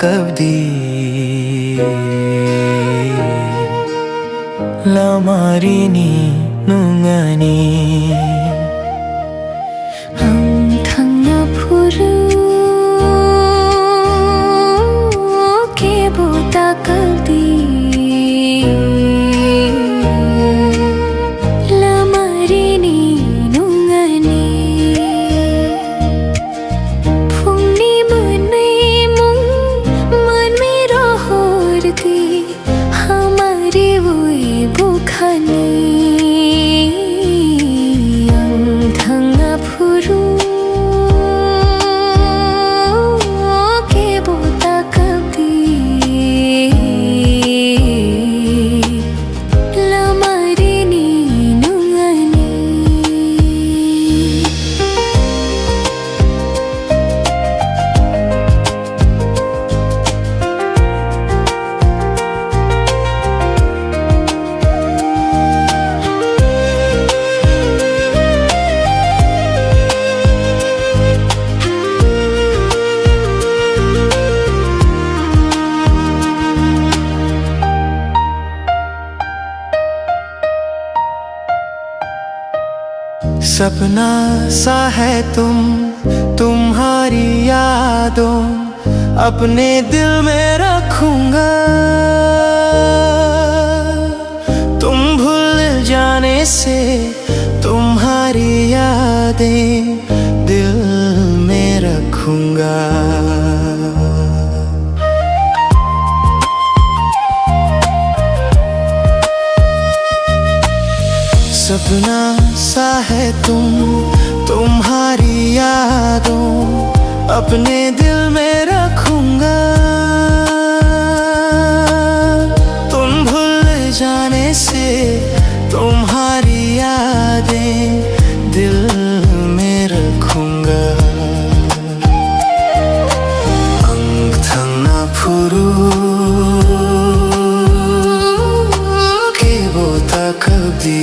कब्दी Lamarini nungani Thangna phuru ke bota kaldi Lamarini nungani Phungni munai mung man me rohorti hamari voi bukhani Thangna phuru ke bota kaldi Lamarini nungani सपना सा है तुम्हारी यादों अपने दिल में रखूंगा तुम भूल जाने से तुम्हारी यादें दिल में रखूंगा सपना सा है तुम्हारी यादों अपने दिल में रखूंगा तुम भूल जाने से तुम्हारी यादें दिल में रखूंगा अंग थंगना फुरू के बोता कभी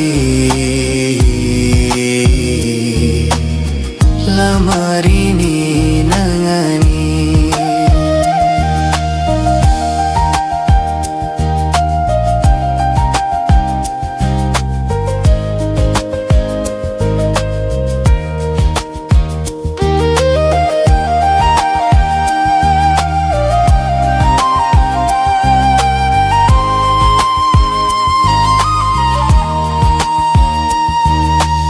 Lamarini nangani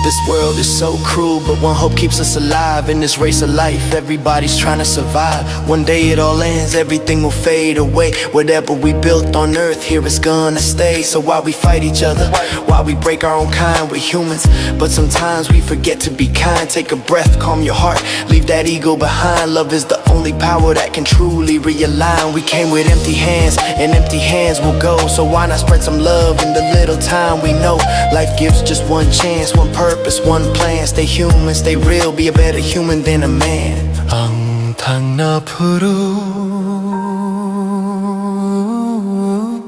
This world is so cruel, but one hope keeps us alive. In this race of life, everybody's trying to survive. One day it all ends, everything will fade away. Whatever we built on earth, here it's gonna stay. So why we fight each other? Why we break our own kind? We're humans, but sometimes we forget to be kind. Take a breath, calm your heart, leave that ego behind. Love is the only power that can truly realign. We came with empty hands, and empty hands will go. So why not spread some love in the little time we know? Life gives just one chance, one purpose, one plan. Stay human, stay real, be a better human than a man. Ang thangna phuru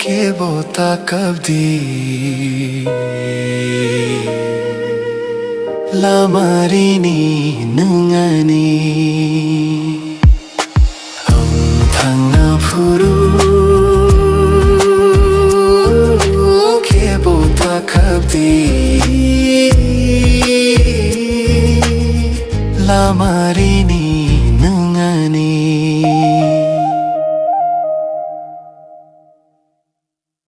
ke bota kabdi Lamarini nungani Ang thangna phuru ke bota kabdi Lamarini